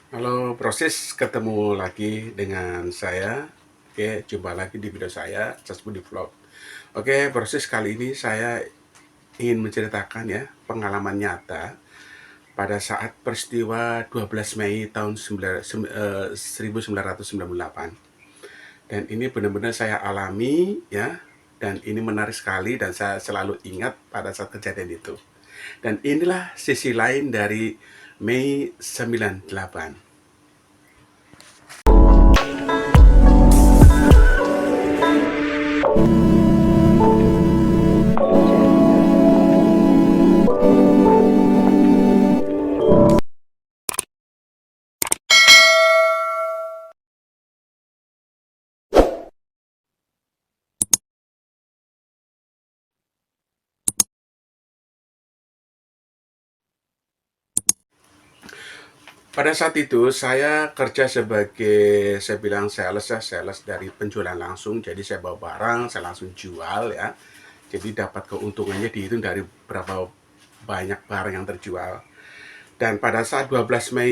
Halo, proses ketemu lagi dengan saya. Oke, jumpa lagi di video saya, Casbudi Vlog. Oke, proses kali ini saya ingin menceritakan ya pengalaman nyata pada saat peristiwa 12 Mei tahun 1998. Dan ini benar-benar saya alami ya, dan ini menarik sekali dan saya selalu ingat pada saat kejadian itu. Dan inilah sisi lain dari Mei 98. Pada saat itu saya kerja sebagai, saya bilang sales ya, sales dari penjualan langsung. Jadi saya bawa barang, saya langsung jual ya. Jadi dapat keuntungannya dihitung dari berapa banyak barang yang terjual. Dan pada saat 12 Mei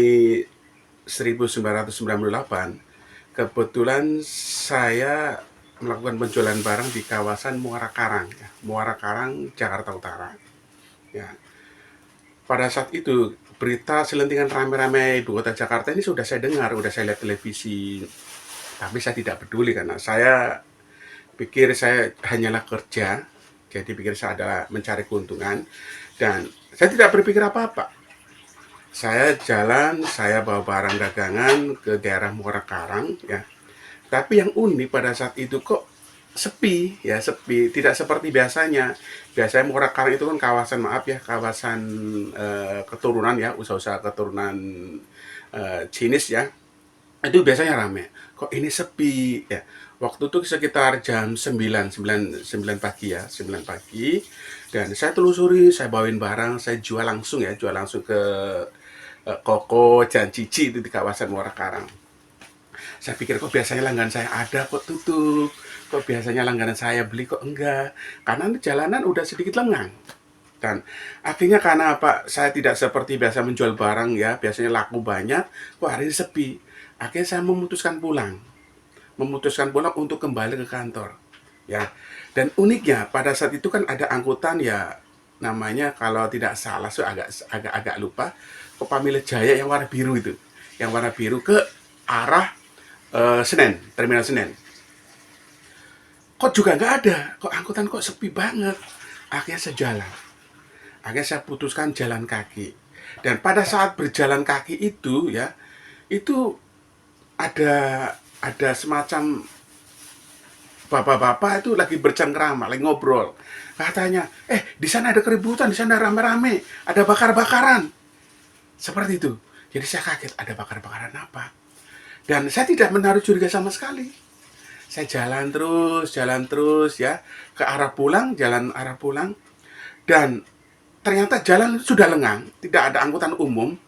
1998, kebetulan saya melakukan penjualan barang di kawasan Muara Karang, ya. Muara Karang, Jakarta Utara. Ya, pada saat itu berita selentingan rame-rame ibu kota Jakarta ini sudah saya dengar, sudah saya lihat televisi, tapi saya tidak peduli karena saya pikir saya hanyalah kerja, jadi pikir saya adalah mencari keuntungan dan saya tidak berpikir apa-apa. Saya jalan, saya bawa barang dagangan ke daerah Muara Karang ya. Tapi yang unik pada saat itu kok sepi ya, sepi, tidak seperti biasanya. Biasanya Muara Karang itu kan kawasan, maaf ya, kawasan keturunan ya, usaha-usaha keturunan Chinese ya, itu biasanya rame. Kok ini sepi ya. Waktu itu sekitar jam 9 pagi ya, 9 pagi. Dan saya telusuri, saya bawain barang, saya jual langsung ya, jual langsung ke Koko dan Cici itu di kawasan Muara Karang. Saya pikir kok biasanya langganan saya ada kok tutup, kok biasanya langganan saya beli kok enggak, karena jalanan udah sedikit lengang. Dan akhirnya karena apa, saya tidak seperti biasa menjual barang ya, biasanya laku banyak, kok hari ini sepi. Akhirnya saya memutuskan pulang untuk kembali ke kantor. Ya, dan uniknya pada saat itu kan ada angkutan ya, namanya kalau tidak salah, so agak lupa, Pamila Jaya yang warna biru itu, yang warna biru ke arah Senen, Terminal Senen. Kok juga nggak ada, kok angkutan kok sepi banget. Akhirnya saya jalan, akhirnya saya putuskan jalan kaki. Dan pada saat berjalan kaki itu ya, itu ada semacam bapak-bapak itu lagi bercengkrama, lagi ngobrol. Katanya, di sana ada keributan, di sana rame-rame, ada bakar-bakaran. Seperti itu. Jadi saya kaget, ada bakar-bakaran apa? Dan saya tidak menaruh curiga sama sekali. Saya jalan terus ya, ke arah pulang, jalan arah pulang. Dan ternyata jalan sudah lengang, tidak ada angkutan umum.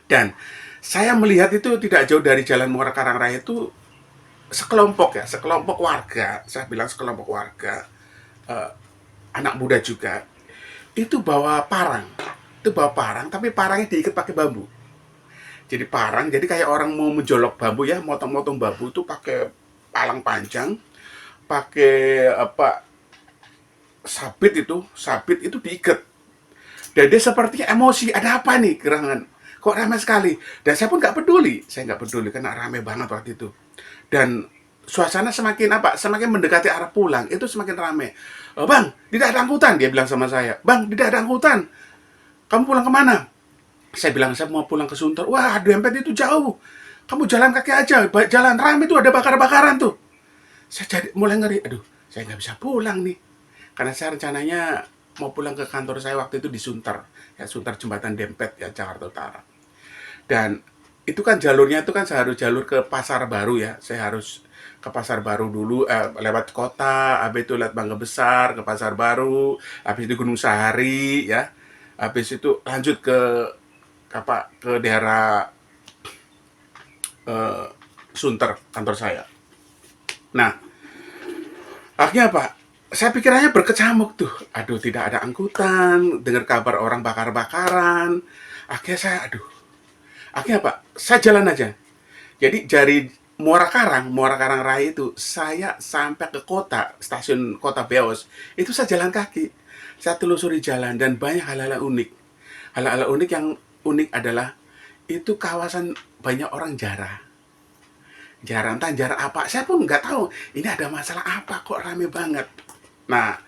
Dan saya melihat itu tidak jauh dari jalan Muara Karang Raya itu sekelompok ya, sekelompok warga, saya bilang sekelompok warga, eh, anak muda juga, itu bawa parang. Itu bawa parang, tapi parangnya diikat pakai bambu. Jadi parang, jadi kayak orang mau menjolok bambu ya, motong-motong bambu itu pakai palang panjang, pakai apa, sabit itu diikat. Dan dia sepertinya emosi, ada apa nih gerangan? Kok ramai sekali? Dan saya pun nggak peduli, saya nggak peduli karena ramai banget waktu itu. Dan suasana semakin apa? Semakin mendekati arah pulang, itu semakin ramai. Oh, bang, tidak ada angkutan, dia bilang sama saya. Bang, tidak ada angkutan. Kamu pulang kemana? Saya bilang saya mau pulang ke Sunter. Wah, Dempet itu jauh. Kamu jalan kaki aja, jalan ramai itu ada bakar-bakaran tuh. Saya jadi mulai ngeri, aduh, saya nggak bisa pulang nih. Karena saya rencananya mau pulang ke kantor saya waktu itu di Sunter, ya Sunter Jembatan Dempet ya Jakarta Utara. Dan itu kan jalurnya itu kan saya harus jalur ke Pasar Baru ya. Saya harus ke Pasar Baru dulu, lewat kota, habis itu lewat Mangga Besar ke Pasar Baru, habis itu Gunung Sahari ya. Habis itu lanjut ke apa, ke daerah eh, Sunter kantor saya. Nah, akhirnya apa? Saya pikirannya berkecamuk tuh. Aduh, tidak ada angkutan, dengar kabar orang bakar-bakaran. Akhirnya saya, aduh, Akhirnya apa? Saya jalan aja. Jadi dari Muara Karang Raya itu saya sampai ke kota, stasiun Kota Beos, itu saya jalan kaki. Saya telusuri jalan dan banyak hal-hal unik. Hal-hal unik yang unik adalah itu kawasan banyak orang jarah. Jarah, entah jarah apa, saya pun nggak tahu ini ada masalah apa kok rame banget. Nah,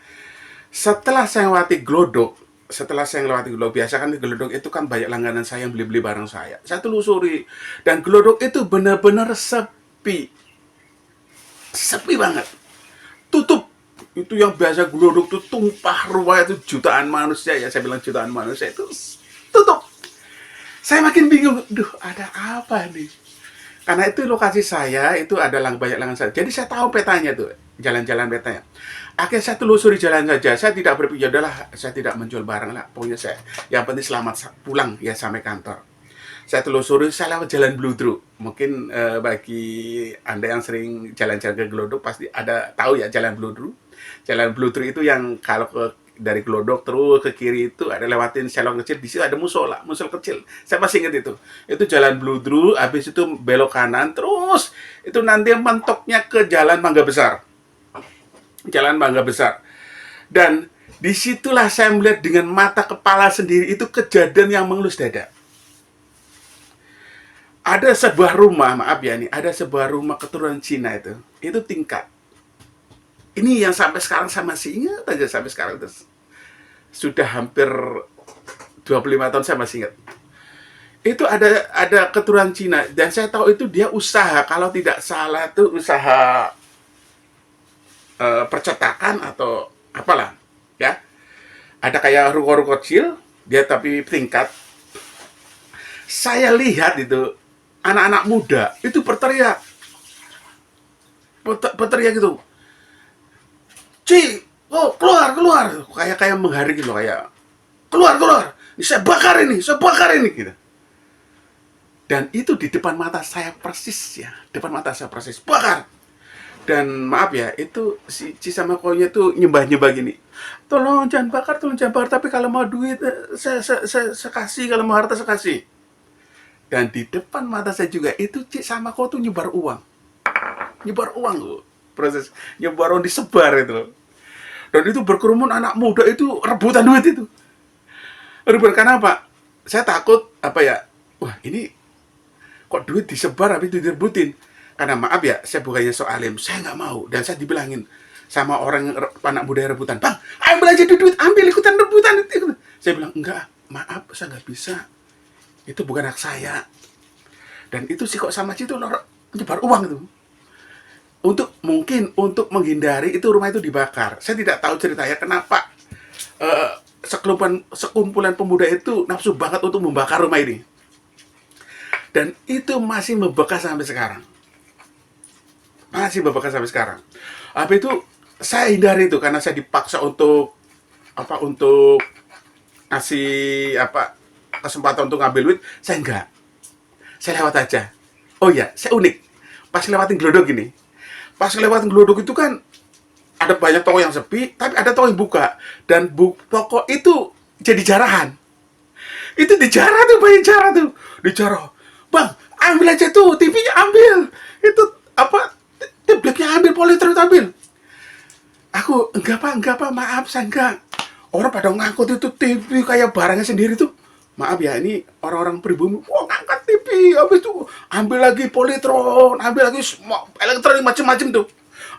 setelah saya lewati Glodok, biasa kan di Glodok itu kan banyak langganan saya yang beli-beli barang saya. Saya telusuri, dan Glodok itu benar-benar sepi. Sepi banget. Tutup. Itu yang biasa Glodok itu tumpah ruah itu jutaan manusia, ya saya bilang jutaan manusia itu tutup. Saya makin bingung, duh ada apa nih? Karena itu lokasi saya itu adalah banyak lengan saya. Jadi saya tahu petanya tuh, jalan-jalan petanya. Akhirnya saya telusuri jalan saja. Saya tidak berpikir, ya udahlah, saya tidak menjual barang lah. Pokoknya saya, yang penting selamat pulang ya sampai kantor. Saya telusuri, saya lewat jalan Bludru. Mungkin bagi Anda yang sering jalan-jalan ke Glodok pasti ada tahu ya jalan Bludru. Jalan Bludru itu yang kalau dari Glodok terus ke kiri itu ada lewatin selong kecil, di situ ada musola, musol kecil. Saya masih ingat itu. Itu jalan Bludru, habis itu belok kanan, terus itu nanti mentoknya ke Jalan Mangga Besar. Jalan Mangga Besar. Dan disitulah saya melihat dengan mata kepala sendiri itu kejadian yang mengelus dada. Ada sebuah rumah, maaf ya nih, ada sebuah rumah keturunan Cina itu tingkat. Ini yang sampai sekarang saya masih ingat aja sampai sekarang itu. Sudah hampir 25 tahun saya masih ingat. Itu ada keturunan Cina dan saya tahu itu dia usaha, kalau tidak salah itu usaha percetakan atau apalah ya. Ada kayak ruko-ruko kecil, dia tapi tingkat. Saya lihat itu anak-anak muda itu berteriak, gitu, Ci, oh keluar keluar, kayak mengharik gitu, kayak keluar keluar, ini saya bakar ini gitu. Dan itu di depan mata saya persis ya, depan mata saya persis, bakar. Dan maaf ya, itu si Cisamakonya itu nyembah-nyembah gini. Tolong jangan bakar, tapi kalau mau duit saya kasih, kalau mau harta saya kasih. Dan di depan mata saya juga itu Cisamako tuh nyebar uang. Nyebar uang loh. Proses nyebar uang disebar itu loh. Dan itu berkerumun anak muda itu rebutan duit itu. Rebutan karena apa? Saya takut apa ya? Wah, ini kok duit disebar habis itu direbutin. Karena maaf ya, saya bukannya so alim, saya nggak mau. Dan saya dibilangin sama orang anak muda yang rebutan, Bang, ambil aja duit, ambil ikutan rebutan. Saya bilang, enggak, maaf, saya nggak bisa. Itu bukan hak saya. Dan itu sih kok sama itu nyebar uang itu. Mungkin untuk menghindari itu rumah itu dibakar. Saya tidak tahu ceritanya kenapa sekumpulan pemuda itu nafsu banget untuk membakar rumah ini. Dan itu masih membekas sampai sekarang. Masih membekas sampai sekarang. Habis itu saya hindari itu karena saya dipaksa untuk ngasih kesempatan untuk ngambil duit, saya enggak. Saya lewat aja. Oh iya, saya unik. Pas lewatin Glodok gini. Pas lewatin Glodok itu kan ada banyak toko yang sepi, tapi ada toko yang buka. Dan toko itu jadi jarahan. Itu dijarah tuh, banyak jarah tuh. Dijarah. Bang, ambil aja tuh, TV-nya ambil. Itu tabletnya ambil, politer itu ambil. Aku, enggak pak, maaf, saya enggak. Orang pada ngangkut itu TV kayak barangnya sendiri tuh. Maaf ya, ini orang-orang pribumi, ngangkat TV, habis itu ambil lagi politron, ambil lagi elektronik macam-macam tuh.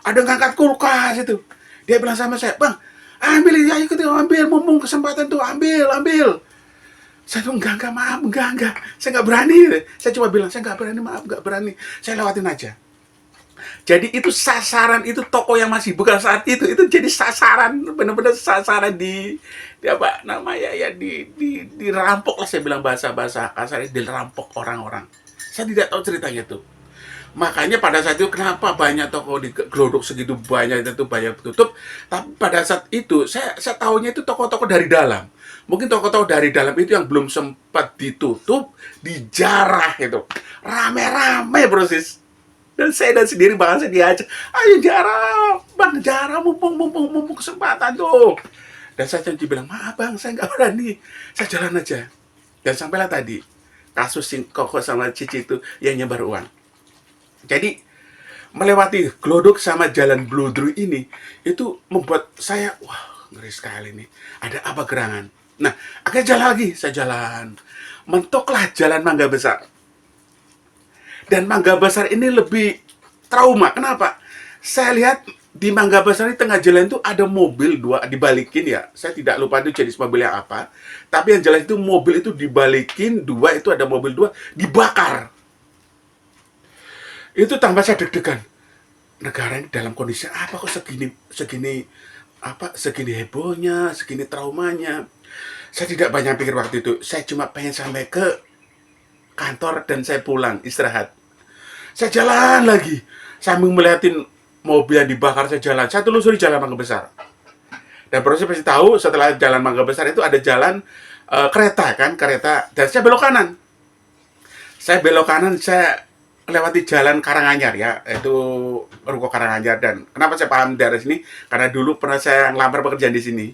Ada ngangkat kulkas itu. Dia bilang sama saya, Bang, ambil ya, ikut ambil, mumpung kesempatan tuh, ambil. Saya tuh enggak, maaf, enggak. Saya enggak berani. Saya cuma bilang, saya enggak berani, maaf, enggak berani. Saya lewatin aja. Jadi itu sasaran, itu toko yang masih buka saat itu jadi sasaran, benar-benar sasaran di apa namanya ya, dirampok lah, saya bilang bahasa kasarnya, dirampok orang-orang. Saya tidak tahu ceritanya tuh. Makanya pada saat itu kenapa banyak toko di Glodok segitu banyak itu banyak tutup. Tapi pada saat itu saya tahunya itu toko-toko dari dalam. Mungkin toko-toko dari dalam itu yang belum sempat ditutup, dijarah itu. Rame-rame proses. Dan saya sendiri bahkan saya diajak, ayo jarah, mumpung kesempatan tuh. Dan saya janji bilang, maaf bang, saya nggak berani, saya jalan aja. Dan sampailah tadi, kasus si Koko sama Cici itu yang nyebar uang. Jadi melewati Glodok sama Jalan Bludru ini itu membuat saya wah ngeri sekali nih. Ada apa gerangan? Nah, akhirnya jalan lagi, saya jalan. Mentoklah Jalan Mangga Besar. Dan Mangga Besar ini lebih trauma. Kenapa? Saya lihat di Mangga Besar di tengah jalan itu ada mobil dua dibalikin ya. Saya tidak lupa itu jenis mobilnya apa. Tapi yang jelas itu mobil itu dibalikin dua, itu ada mobil dua dibakar. Itu tambah saya deg-degan. Negara ini dalam kondisi apa kok segini segini segini hebohnya, segini traumanya. Saya tidak banyak pikir waktu itu. Saya cuma pengen sampai ke kantor dan saya pulang istirahat. Saya jalan lagi sambil melihatin mobil yang dibakar. Saya jalan. Saya telusuri Jalan Mangga Besar. Dan proses pasti tahu setelah Jalan Mangga Besar itu ada jalan kereta kan, kereta. Dan saya belok kanan. Saya belok kanan, saya lewati Jalan Karanganyar ya, itu Ruko Karanganyar. Dan kenapa saya paham daerah sini? Karena dulu pernah saya ngelamar pekerjaan di sini.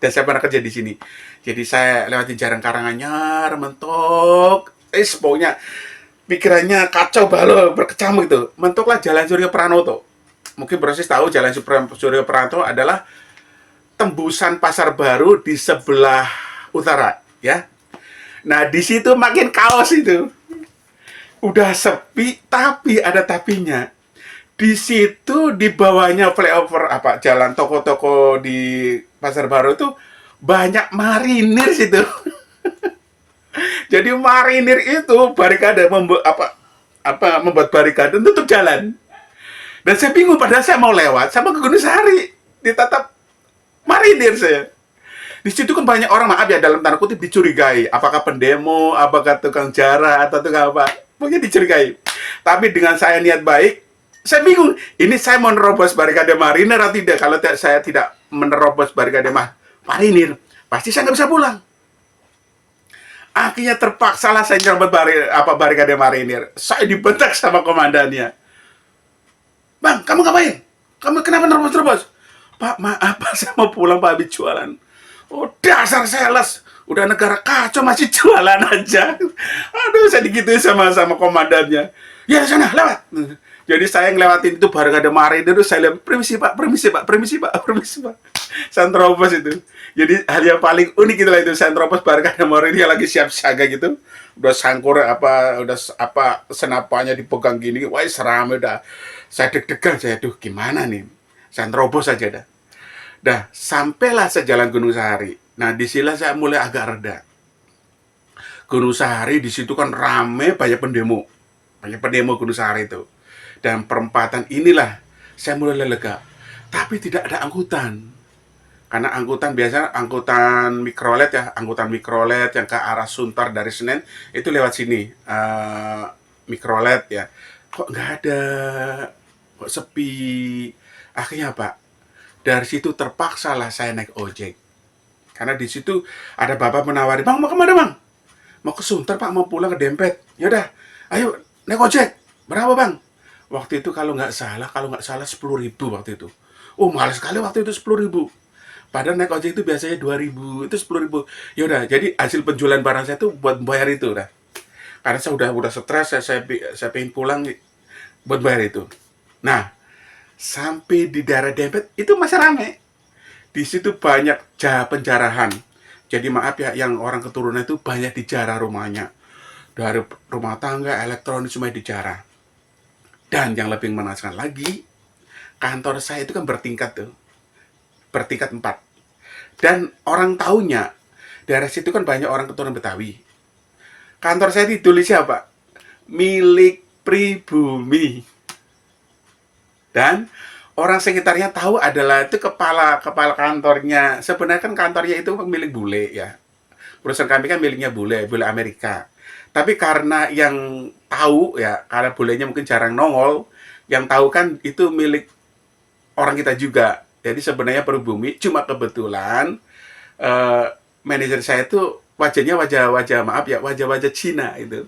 Dan saya pernah kerja di sini. Jadi saya lewati Jalan Karanganyar, mentok. Pokoknya pikirannya kacau balau, berkecamuk itu. Mentoklah Jalan Suryo Pranoto. Mungkin proses tahu Jalan Suryo Pranoto adalah tembusan Pasar Baru di sebelah utara, ya. Nah, di situ makin kaos itu. Udah sepi, tapi ada tapinya. Di situ di bawahnya flyover jalan toko-toko di Pasar Baru itu banyak marinir situ. Jadi marinir itu barikade membuat barikade tutup jalan. Dan saya bingung padahal saya mau lewat sama ke Gunung Sahari ditatap marinir saya. Di situ kan banyak orang, maaf ya dalam tanda kutip, dicurigai. Apakah pendemo, apakah tukang jara, atau tukang apa. Mungkin dicurigai. Tapi dengan saya niat baik, saya bingung. Ini saya mau menerobos barikade marinir atau tidak. Kalau saya tidak menerobos barikade marinir, pasti saya nggak bisa pulang. Akhirnya terpaksalah saya nyerobot barikade marinir. Saya dibentak sama komandannya. Bang, kamu ngapain? Kamu kenapa nerobos-nerobos? Pak, maaf, saya mau pulang, Pak, habis jualan. Oh, dasar sales. Udah negara kacau masih jualan aja. Aduh, saya digituin sama komandannya. Ya, sana, lewat. Jadi saya ngelewatin itu barikade marinir itu saya lihat, permisi Pak, permisi Pak, permisi Pak, permisi Pak. Saya terobos itu. Jadi hal yang paling unik itulah itu, saya terobos barikade marinir lagi siap siaga gitu. Udah sangkur udah senapannya dipegang gini. Wah, seram udah. Saya deg-degan, saya gimana nih? Saya terobos aja dah. Dah, sampailah sejalan Gunung Sahari. Nah, di sini saya mulai agak reda. Gunung Sahari di situ kan rame, banyak pendemo. Banyak pendemo Gunung Sahari itu. Dan perempatan inilah saya mulai lega. Tapi tidak ada angkutan. Karena angkutan biasanya angkutan mikrolet ya, angkutan mikrolet yang ke arah Suntar dari Senen itu lewat sini. Mikrolet ya. Kok nggak ada? Kok sepi? Akhirnya Pak, dari situ terpaksalah saya naik ojek. Karena di situ ada bapak menawari, "Bang, mau kemana Bang?" "Mau ke Sunter Pak, mau pulang ke Dempet." "Yaudah, ayo naik ojek." "Berapa Bang?" Waktu itu kalau nggak salah 10.000 waktu itu. Oh, mahal sekali waktu itu 10.000. Padahal naik ojek itu biasanya 2.000, itu 10.000. Yaudah, jadi hasil penjualan barang saya itu buat bayar itu udah. Karena saya udah stres, saya pengen pulang buat bayar itu. Nah, sampai di daerah Dempet itu masih ramai. Di situ banyak penjarahan. Jadi maaf ya, yang orang keturunan itu banyak dijarah rumahnya. Dari rumah tangga, elektronik, semua dijarah. Dan yang lebih mengenaskan lagi, kantor saya itu kan bertingkat tuh. Bertingkat 4. Dan orang taunya, daerah situ kan banyak orang keturunan Betawi. Kantor saya ditulisnya apa? Milik pribumi. Dan orang sekitarnya tahu adalah itu kepala kantornya. Sebenarnya kan kantornya itu milik bule ya. Perusahaan kami kan miliknya bule Amerika. Tapi karena yang tahu ya, karena bulenya mungkin jarang nongol, yang tahu kan itu milik orang kita juga. Jadi sebenarnya pribumi, cuma kebetulan manajer saya itu wajahnya wajah-wajah Cina itu.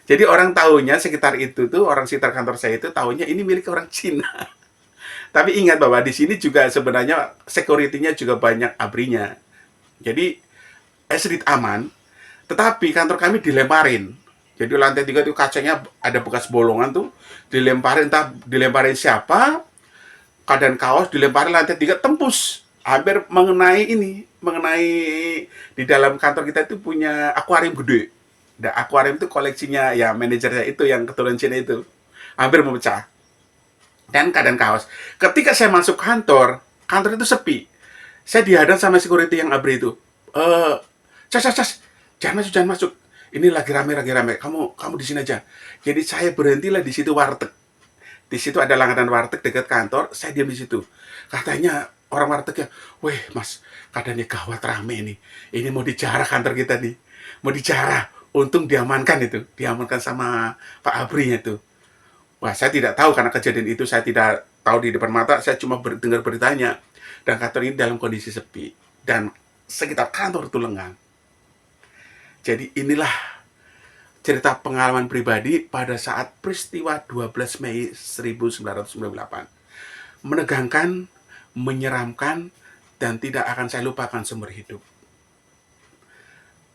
Jadi orang tahunya sekitar itu tuh, orang sekitar kantor saya itu tahunya ini milik orang Cina. Tapi ingat bahwa di sini juga sebenarnya security-nya juga banyak abrinya. Jadi sedikit aman, tetapi kantor kami dilemparin Jadi lantai 3 itu kacanya ada bekas bolongan tuh, dilemparin, entah dilemparin siapa, keadaan kaos dilemparin lantai 3 tembus. Hampir mengenai ini, mengenai di dalam kantor kita itu punya akuarium gede. Dan akuarium itu koleksinya ya manajernya itu yang keturunan Cina itu. Hampir memecah. Dan keadaan kaos. Ketika saya masuk kantor, kantor itu sepi. Saya dihadang sama security yang abri itu. Eh, cas, cas, cas, jangan masuk, jangan masuk. Ini lagi rame. Kamu di sini aja. Jadi saya berhentilah di situ warteg. Di situ ada langganan warteg dekat kantor. Saya diam di situ. Katanya orang wartegnya, weh mas, keadaannya gawat rame ini. Ini mau dijarah kantor kita nih. Mau dijarah. Untung diamankan itu. Diamankan sama Pak Abrinya itu. Wah, saya tidak tahu karena kejadian itu saya tidak tahu di depan mata, saya cuma dengar beritanya. Dan kantor ini dalam kondisi sepi. Dan sekitar kantor itu lengang. Jadi inilah cerita pengalaman pribadi pada saat peristiwa 12 Mei 1998. Menegangkan, menyeramkan, dan tidak akan saya lupakan seumur hidup.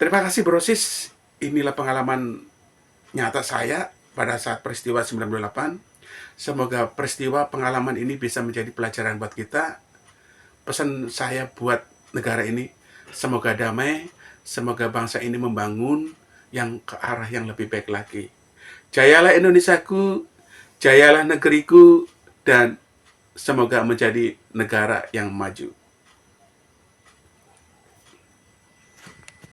Terima kasih Brosis, inilah pengalaman nyata saya pada saat peristiwa 98. Semoga peristiwa pengalaman ini bisa menjadi pelajaran buat kita. Pesan saya buat negara ini, semoga damai, semoga bangsa ini membangun yang ke arah yang lebih baik lagi. Jayalah Indonesiaku, jayalah negeriku, dan semoga menjadi negara yang maju.